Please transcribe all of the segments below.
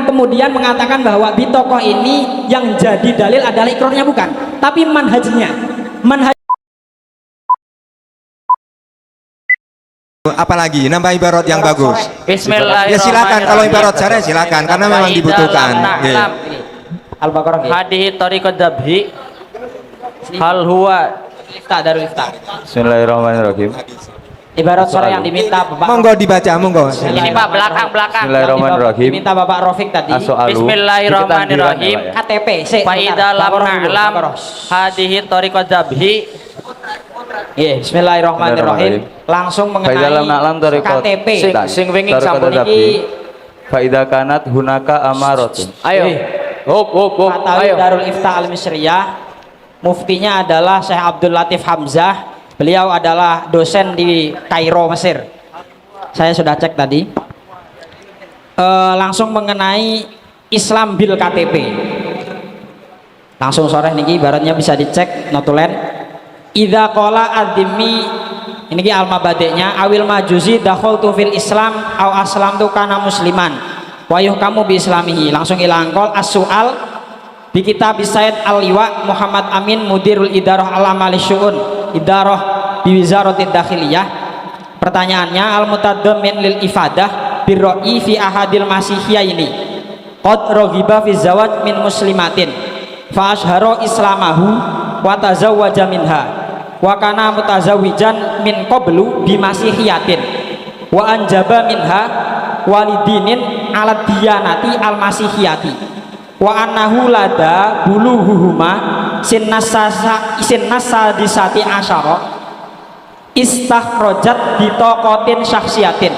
kemudian mengatakan bahwa bitokoh ini yang jadi dalil adalah ikrarnya, bukan, tapi manhajnya. Apalagi nambah ibarat yang bagus. Bismillahirrahmanirrahim. Ya silakan, kalau ibarat syarah silakan karena memang dibutuhkan. Al-Baqarah. Hadihi tariqat dzabhi hal huwa Darul Ifta. Bismillahirrahmanirrahim. Ibarat suara yang diminta Bapak. Monggo dibaca, monggo. ini Pak, belakang. Bismillahirrahmanirrahim. Diminta Bapak Rafiq tadi. Bismillahirrahmanirrahim. KTP. Faida lam na'lam hadihi tariqat dzabhi. Iya, bismillahirrahmanirrahim. Langsung Faida lam na'lam mengenai tariqat KTP. Sing winging tariqat sampun dzabhi. iki. Faida kanat hunaka amaratun. Ayo. Hop. Fatawi Ayo. Darul Ifta Al-Misriyah. Muftinya adalah Syekh Abdul Latif Hamzah. Beliau adalah dosen di Kairo, Mesir. Saya sudah cek tadi. Langsung mengenai Islam bil KTP. Langsung sore niki ibaratnya bisa dicek notulen. Idza qala adzimi ini ki al-mabadiknya awil majuzi dakhaltu fil Islam au aslamtu kana musliman wa yuhkamu bi islamihi. Langsung ilangkol as-su'al bi kitab Said Al-Liwa Muhammad Amin Mudirul Idarah Al-Amali Syu'un Idarah bi Wizaratid Dakhiliyah. Pertanyaannya al-mutadammin lil ifadah birra'i fi ahadil masihiyah ini qad raghiba fi zawaj min muslimatin fa ashhara islamahu wa tazawwaja minha wa kana mutazawwijan min qablu bi masihiyatin wa anjaba minha walidinin ala diyanati al masihiyati wa annahu lada buluhuhuma sinnasa disati asyara istakhrajat bitokotin syakhsiyatin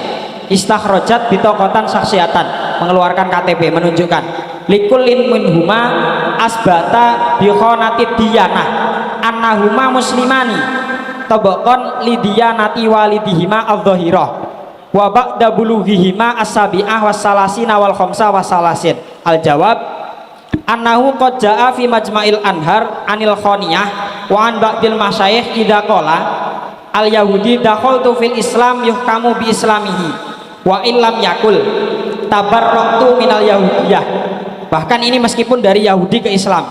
mengeluarkan KTP menunjukkan likulin minhuma asbata bikhonatid diyanah annahuma muslimani tabaqan lidiyanati walidihima adh-dhahirah wa ba'da bulughihima as-sabi'ah was-salasina wal khamsa was-salasin. Al-jawab annahu qad jaa fi majma'il anhar anil khoniyah wa an ba'dil masyayikh idza qala al-yahudi dakhaltu fil islam yuhkamu bi islamihi wa illam yakul tabarra'tu minal yahudiyah. Bahkan ini meskipun dari Yahudi ke Islam.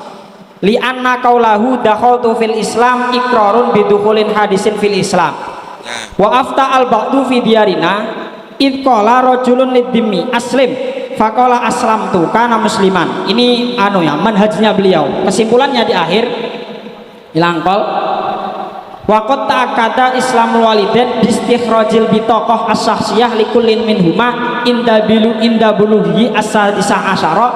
Li anna qaulahu dakhaltu fil islam iqrarun bidukhulin hadisin fil islam. Wa afta al ba'du fi diyarina id qala rajulun lidimmi aslim faqala aslamtu kana musliman. Ini manhajnya beliau. Kesimpulannya di akhir ilangkol wa qad ta'akkada islamul walidain bi istikhrajil bitaqah as-syakhsiyah likullin minhuma inda bulughi as-sadisah asyara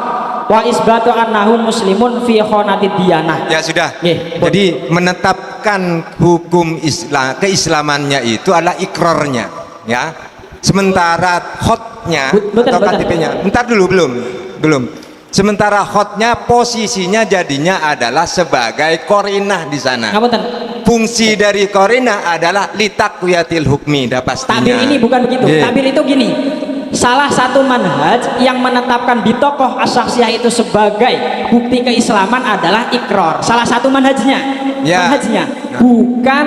wa isbatu annahu muslimun fi khonatid diyanah. Ya sudah. Jadi menetapkan hukum Islam, keislamannya itu adalah ikrarnya, ya. Sementara khotnya atau KTP-nya. Bentar dulu, belum. Sementara khotnya posisinya jadinya adalah sebagai korinah di sana. Fungsi dari korinah adalah litakwiyatil hukmi, dah pastinya. Takbir ini bukan begitu. Takbir itu gini. Salah satu manhaj yang menetapkan bitokoh as-syakhsiyah itu sebagai bukti keislaman adalah ikrar. Salah satu manhajnya. Bukan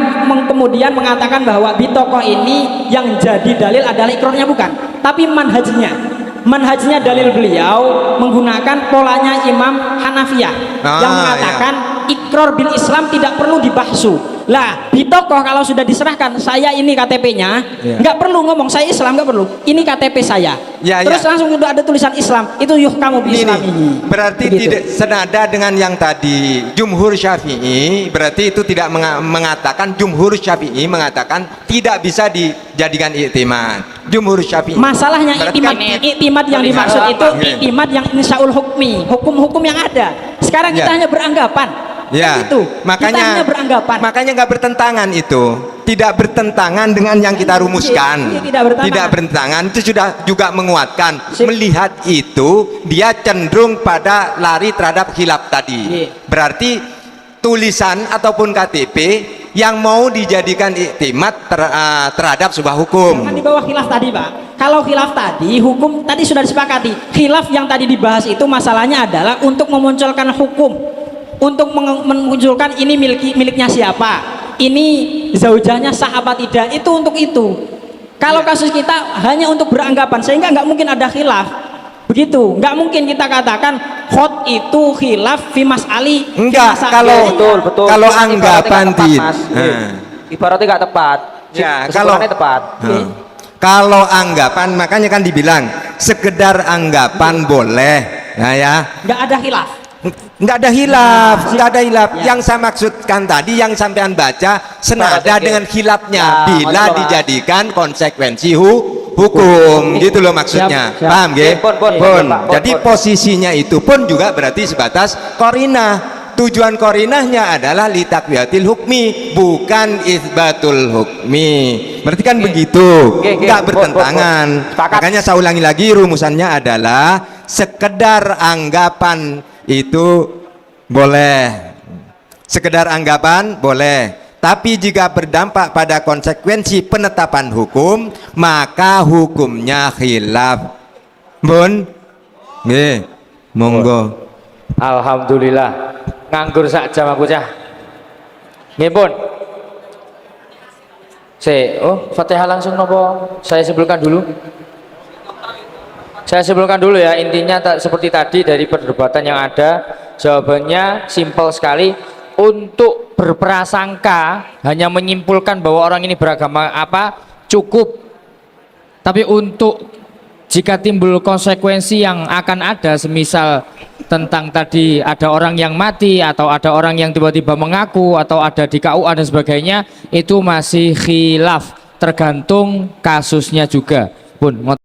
kemudian mengatakan bahwa bitokoh ini yang jadi dalil adalah ikrarnya, bukan, tapi manhajnya dalil beliau menggunakan polanya Imam Hanafiyah yang mengatakan ikrar bil Islam tidak perlu dibahsu. Lah bitokoh kalau sudah diserahkan, saya ini KTP-nya, nggak perlu ngomong saya Islam, nggak perlu, ini KTP saya, terus langsung udah ada tulisan Islam, itu yuhkamu bi islamihi. Berarti tidak senada dengan yang tadi Jumhur Syafi'i. Berarti itu tidak mengatakan, Jumhur Syafi'i mengatakan tidak bisa dijadikan iktimad. Jumhur Syafi'i masalahnya iktimad yang dimaksud itu iktimad yang insyaul hukmi, hukum-hukum yang ada. Sekarang kita hanya beranggapan. Itu makanya nggak bertentangan, itu tidak bertentangan dengan yang kita rumuskan. Tidak bertentangan, itu sudah juga menguatkan. Melihat itu dia cenderung pada lari terhadap khilaf tadi. Berarti tulisan ataupun KTP yang mau dijadikan iktimad terhadap sebuah hukum. Jangan di bawah khilaf tadi, Pak. Kalau khilaf tadi, hukum tadi sudah disepakati. Khilaf yang tadi dibahas itu masalahnya adalah untuk memunculkan hukum, untuk memunculkan ini miliknya siapa, ini zaujahnya sah apa tidak, itu untuk itu. Kalau kasus kita hanya untuk beranggapan, sehingga nggak mungkin ada khilaf. begitu. Nggak mungkin kita katakan khot itu khilaf fi mas'ali. Enggak, kalau betul. kalau Ibaratnya anggapan nggak tepat, di Mas. Ibaratnya nggak tepat. Ya, Kesimpulannya tepat. kalau anggapan makanya kan dibilang sekedar anggapan boleh. Nah ya. nggak ada khilaf. Nggak ada hilaf, nggak ada hilaf. Yang saya maksudkan tadi, yang sampean baca senada dengan hilafnya bila dijadikan konsekuensi hukum, gitu loh maksudnya. Siap. Paham nggih? Pun. Jadi posisinya itu pun juga berarti sebatas korinah. Tujuan korinahnya adalah litakwiyatil hukmi, bukan isbatul hukmi. Berarti kan begitu, nggak bertentangan. Sepakat. Makanya saya ulangi lagi, rumusannya adalah sekedar anggapan itu boleh, sekedar anggapan boleh, tapi jika berdampak pada konsekuensi penetapan hukum maka hukumnya khilaf. Bun nggih, monggo. Alhamdulillah. Nganggur sak jam aku cah. Nggih pun. Fatihah langsung nopo? Saya simpulkan dulu. Saya simpulkan dulu ya, intinya seperti tadi dari perdebatan yang ada, jawabannya simpel sekali. Untuk berprasangka hanya menyimpulkan bahwa orang ini beragama apa cukup, tapi untuk jika timbul konsekuensi yang akan ada, semisal tentang tadi ada orang yang mati atau ada orang yang tiba-tiba mengaku atau ada di KUA dan sebagainya, itu masih khilaf, tergantung kasusnya juga. Pun